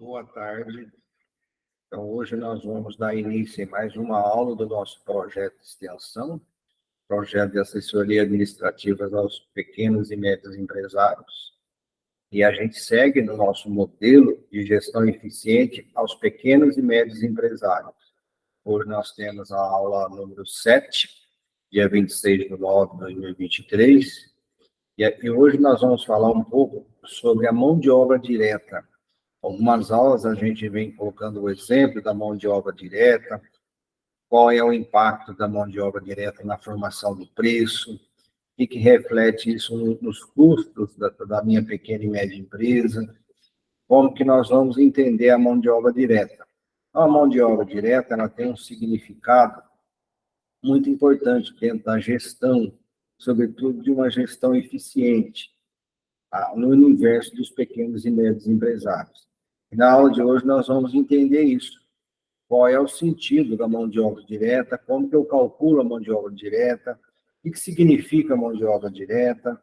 Boa tarde. Então, hoje nós vamos dar início a mais uma aula do nosso projeto de extensão, projeto de assessoria administrativa aos pequenos e médios empresários. E a gente segue no nosso modelo de gestão eficiente aos pequenos e médios empresários. Hoje nós temos a aula número 7, dia 26/9/2023, e hoje nós vamos falar um pouco sobre a mão de obra direta. Algumas aulas a gente vem colocando o exemplo da mão de obra direta, qual é o impacto da mão de obra direta na formação do preço, o que reflete isso nos custos da minha pequena e média empresa, como que nós vamos entender a mão de obra direta. A mão de obra direta, ela tem um significado muito importante dentro da gestão, sobretudo de uma gestão eficiente, no universo dos pequenos e médios empresários. Na aula de hoje nós vamos entender isso. Qual é o sentido da mão de obra direta, como que eu calculo a mão de obra direta, o que significa mão de obra direta.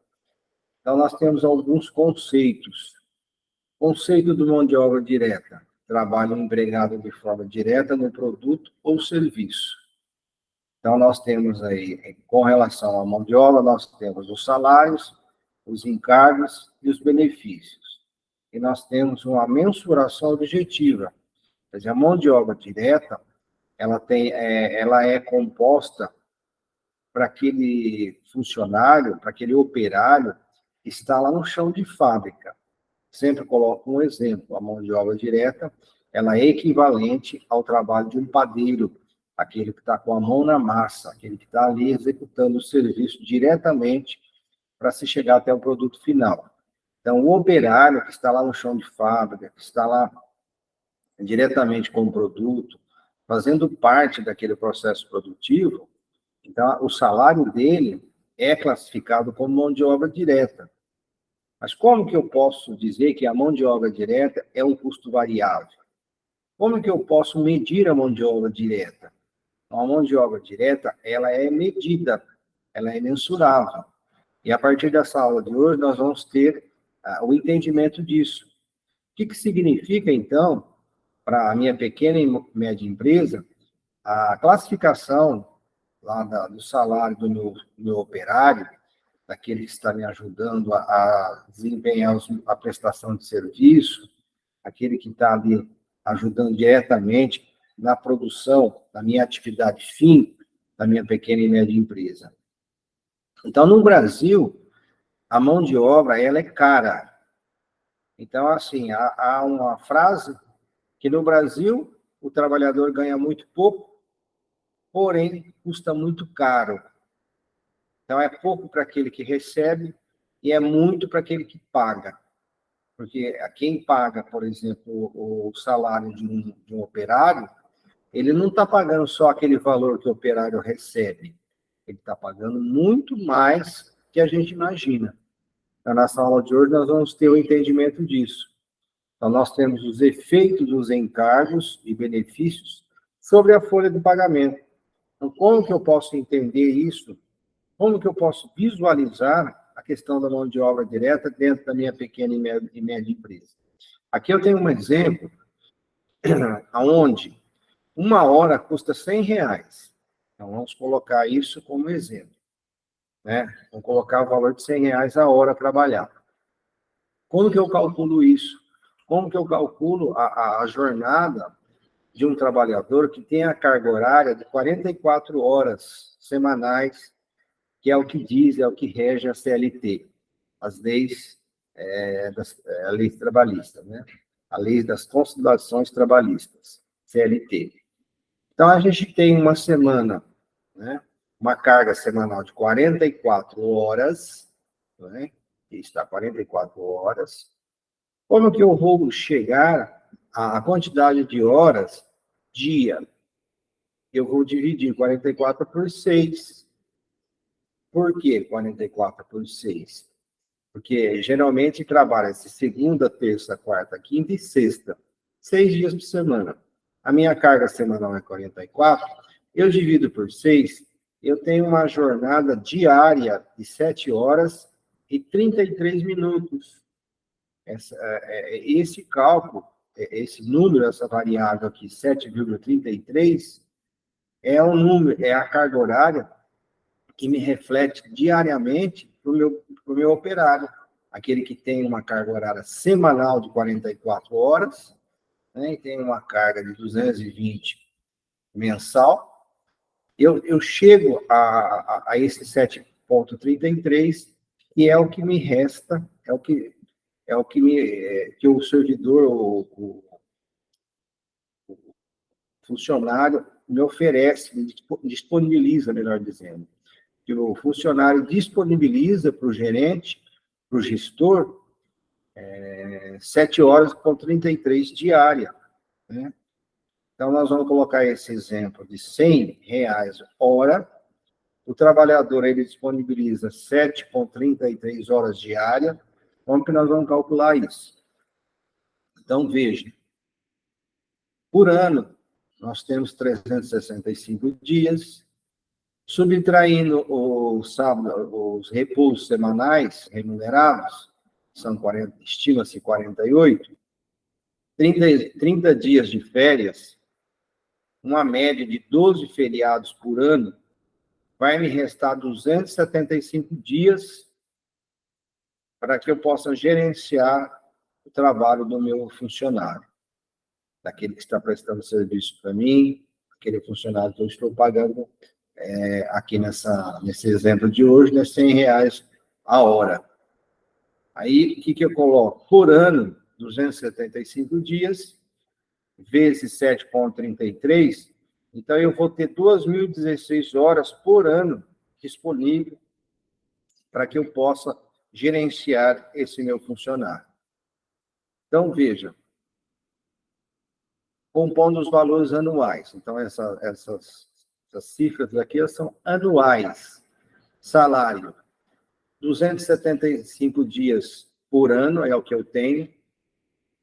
Então, nós temos alguns conceitos. Conceito de mão de obra direta: trabalho empregado de forma direta no produto ou serviço. Então, nós temos aí, com relação à mão de obra, nós temos os salários, os encargos e os benefícios. E nós temos uma mensuração objetiva. Quer dizer, a mão de obra direta, ela é composta para aquele funcionário, para aquele operário que está lá no chão de fábrica. Sempre coloco um exemplo: a mão de obra direta, ela é equivalente ao trabalho de um padeiro, aquele que está com a mão na massa, aquele que está ali executando o serviço diretamente para se chegar até o produto final. Então, o operário que está lá no chão de fábrica, que está lá diretamente com o produto, fazendo parte daquele processo produtivo, então, o salário dele é classificado como mão de obra direta. Mas como que eu posso dizer que a mão de obra direta é um custo variável? Como que eu posso medir a mão de obra direta? A mão de obra direta, ela é medida, ela é mensurável. E a partir dessa aula de hoje, nós vamos ter o entendimento disso. O que significa, então, para a minha pequena e média empresa, a classificação lá do salário do meu operário, daquele que está me ajudando a desempenhar a prestação de serviço, aquele que está ali ajudando diretamente na produção da minha atividade fim, da minha pequena e média empresa. Então, no Brasil, a mão de obra, ela é cara. Então, assim, há uma frase que no Brasil o trabalhador ganha muito pouco, porém custa muito caro. Então, é pouco para aquele que recebe e é muito para aquele que paga. Porque quem paga, por exemplo, o salário de um operário, ele não está pagando só aquele valor que o operário recebe. Ele está pagando muito mais que a gente imagina. Na nossa aula de hoje, nós vamos ter o entendimento disso. Então, nós temos os efeitos dos encargos e benefícios sobre a folha de pagamento. Então, como que eu posso entender isso? Como que eu posso visualizar a questão da mão de obra direta dentro da minha pequena e média empresa? Aqui eu tenho um exemplo onde uma hora custa R$100. Então, vamos colocar isso como exemplo, né? Vamos colocar o valor de R$100 a hora trabalhar. Como que eu calculo isso? Como que eu calculo a jornada de um trabalhador que tem a carga horária de 44 horas semanais, que é o que diz, é o que rege a CLT, as leis, a lei trabalhista, né? A lei das conciliações trabalhistas, CLT. Então, a gente tem uma semana, né? Uma carga semanal de 44 horas, né? Que está 44 horas. Como que eu vou chegar à quantidade de horas dia? Eu vou dividir 44 por 6. Por que 44 por 6? Porque geralmente trabalha-se segunda, terça, quarta, quinta e sexta. 6 dias por semana. A minha carga semanal é 44. Eu divido por 6, eu tenho uma jornada diária de 7 horas e 33 minutos. Esse cálculo esse número, essa variável aqui, 7,33, é um número, é a carga horária que me reflete diariamente para o meu operário, aquele que tem uma carga horária semanal de 44 horas, né, e tem uma carga de 220 mensal. Eu chego a esse 7,33, que é o que me resta, que o servidor, o funcionário me oferece, me disponibiliza, melhor dizendo, que o funcionário disponibiliza para o gerente, para o gestor, 7 horas com 33 diária, né? Então, nós vamos colocar esse exemplo de R$ 100 hora. O trabalhador, ele disponibiliza 7,33 horas diária. Como que nós vamos calcular isso? Então, veja. Por ano, nós temos 365 dias. Subtraindo os repousos semanais remunerados, estima-se 48, 30 dias de férias, uma média de 12 feriados por ano, vai me restar 275 dias para que eu possa gerenciar o trabalho do meu funcionário, daquele que está prestando serviço para mim, aquele funcionário que eu estou pagando, aqui nesse exemplo de hoje, né, R$ 100 a hora. Aí, o que eu coloco? Por ano, 275 dias, vezes 7,33, então eu vou ter 2.016 horas por ano disponível para que eu possa gerenciar esse meu funcionário. Então, veja, compondo os valores anuais. Então, essas cifras aqui são anuais. Salário, 275 dias por ano é o que eu tenho.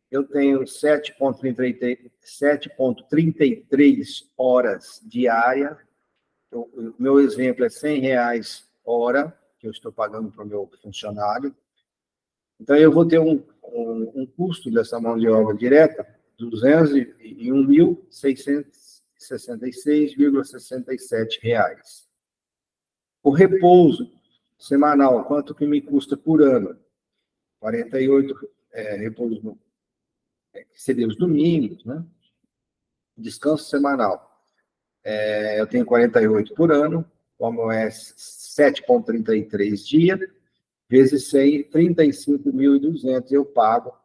Eu tenho 7,33 horas diária. O meu exemplo é R$ 100 hora, que eu estou pagando para o meu funcionário. Então, eu vou ter um custo dessa mão de obra direta, R$ 201.666,67. O repouso semanal, quanto que me custa por ano? 48, repouso, que seria os domingos, né? Descanso semanal. Eu tenho 48 por ano, como é 7,33 dias, vezes 100, 35.200 eu pago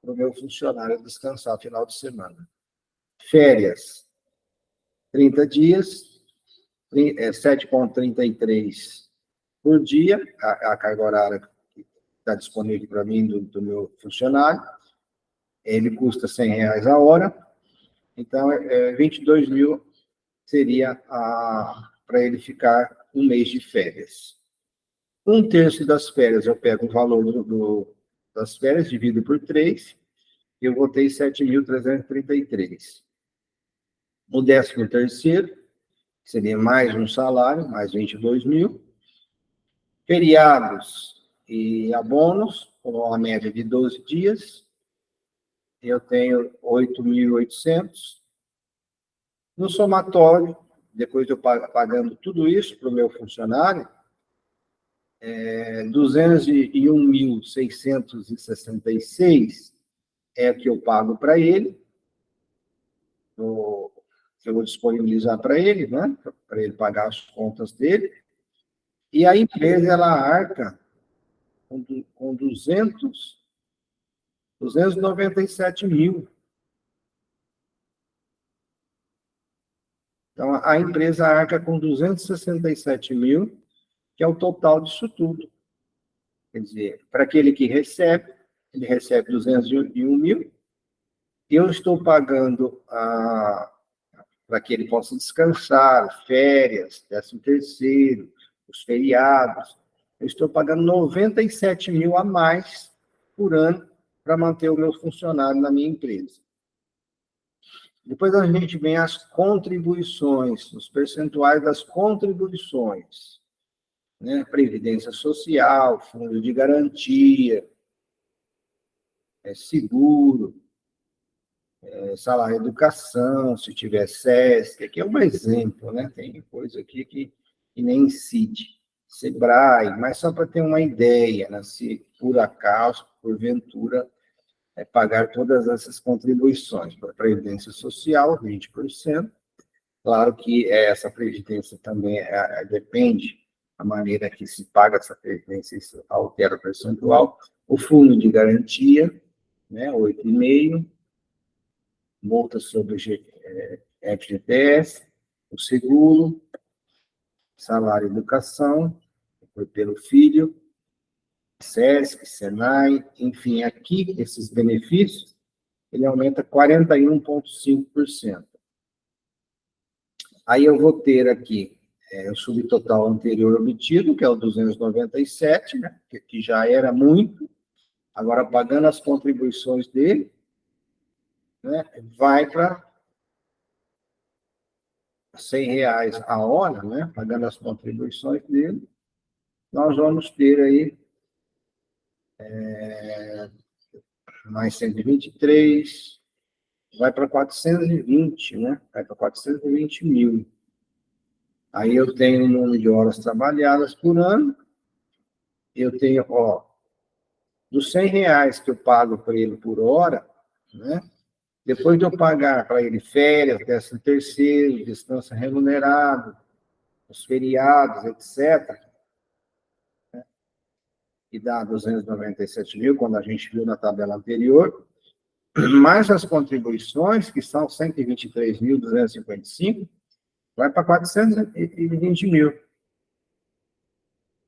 para o meu funcionário descansar final de semana. Férias, 30 dias, 7,33 por dia, a carga horária que está disponível para mim do meu funcionário. Ele custa R$ 100 a hora, então 22 mil seria para ele ficar um mês de férias. Um terço das férias, eu pego o valor das férias, divido por 3, eu vou ter 7.333. O 13º, que seria mais um salário, mais 22 mil. Feriados e abonos, com uma média de 12 dias, eu tenho 8.800. No somatório, depois de eu pagando tudo isso para o meu funcionário, 201.666 é o que eu pago para ele, que eu vou disponibilizar para ele, né? Para ele pagar as contas dele. E a empresa, ela arca com 297 mil. Então, a empresa arca com 267 mil, que é o total disso tudo. Quer dizer, para aquele que recebe, ele recebe 201 mil, eu estou pagando para que ele possa descansar, férias, 13º, os feriados, eu estou pagando 97 mil a mais por ano para manter o meu funcionário na minha empresa. Depois a gente vem as contribuições, os percentuais das contribuições, né? Previdência Social, Fundo de Garantia, seguro. salário educação, se tiver SESC, aqui é um exemplo, né? Tem coisa aqui que nem incide. Sebrae, mas só para ter uma ideia, né? Se por acaso, porventura, pagar todas essas contribuições para a Previdência Social, 20%. Claro que essa Previdência também depende da maneira que se paga essa Previdência, isso altera o percentual. O Fundo de Garantia, né, 8,5%, multa sobre FGTS, o seguro, salário educação, pelo filho, SESC, SENAI, enfim, aqui, esses benefícios, ele aumenta 41,5%. Aí eu vou ter aqui o subtotal anterior obtido, que é o 297, né, que já era muito, agora pagando as contribuições dele, né, vai para R$100 a hora, né, pagando as contribuições dele, nós vamos ter aí mais 123, vai para 420, né? Vai para 420 mil. Aí eu tenho o número de horas trabalhadas por ano, eu tenho, dos R$100 que eu pago para ele por hora, né? Depois de eu pagar para ele férias, 13º, descanso remunerado, os feriados, etc., que dá 297 mil, quando a gente viu na tabela anterior, mais as contribuições, que são 123.255, vai para 420 mil.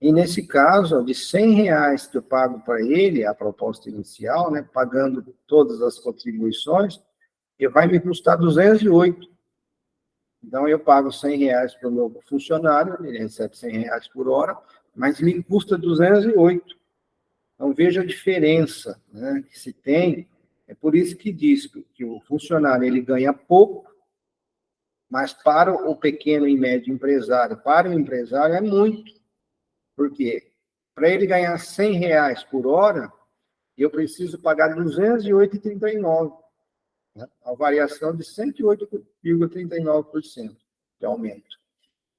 E nesse caso, de R$100 que eu pago para ele, a proposta inicial, né, pagando todas as contribuições, vai me custar 208. Então, eu pago R$100 para o meu funcionário, ele recebe R$100 por hora, mas me custa 208. Então, veja a diferença, né, que se tem. É por isso que diz que o funcionário ele ganha pouco, mas para o pequeno e médio empresário, para o empresário é muito. Por quê? Para ele ganhar R$100 por hora, eu preciso pagar 208,39, né? A variação de 108,39% de aumento.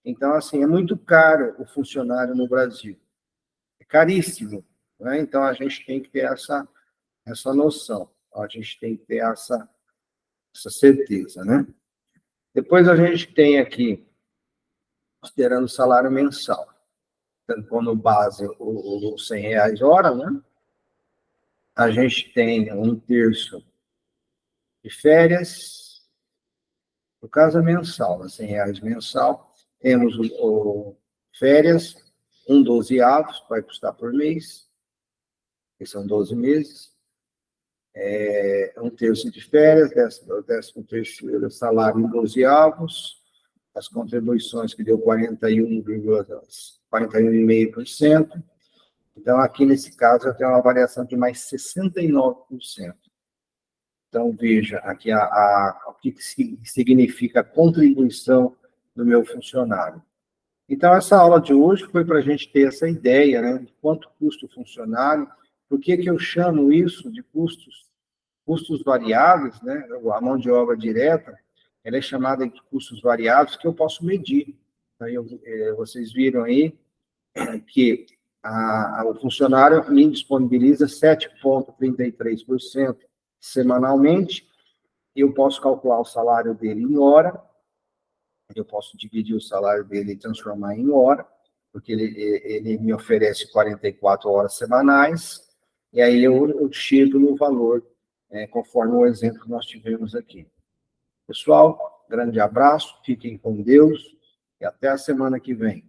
Então, assim, é muito caro o funcionário no Brasil. É caríssimo, né? Então, a gente tem que ter essa noção. A gente tem que ter essa certeza, né? Depois a gente tem aqui, considerando o salário mensal, tendo como base os R$100 hora, né? A gente tem 1/3 de férias, no caso é mensal, R$100 mensal, temos o férias, 1/12, vai custar por mês, que são 12 meses, 1/3 de férias, 13º salário em 12avos, as contribuições que deu 41,5%. Então, aqui nesse caso, eu tenho uma variação de mais 69%. Então, veja aqui o que significa a contribuição do meu funcionário. Então, essa aula de hoje foi para a gente ter essa ideia, né, de quanto custa o funcionário, por que eu chamo isso de custos variáveis, né? A mão de obra direta, ela é chamada de custos variáveis, que eu posso medir. Aí vocês viram aí que o funcionário me disponibiliza 7,33% semanalmente, e eu posso calcular o salário dele em hora, eu posso dividir o salário dele e transformar em hora, porque ele me oferece 44 horas semanais, e aí eu chego no valor, conforme o exemplo que nós tivemos aqui. Pessoal, grande abraço, fiquem com Deus, e até a semana que vem.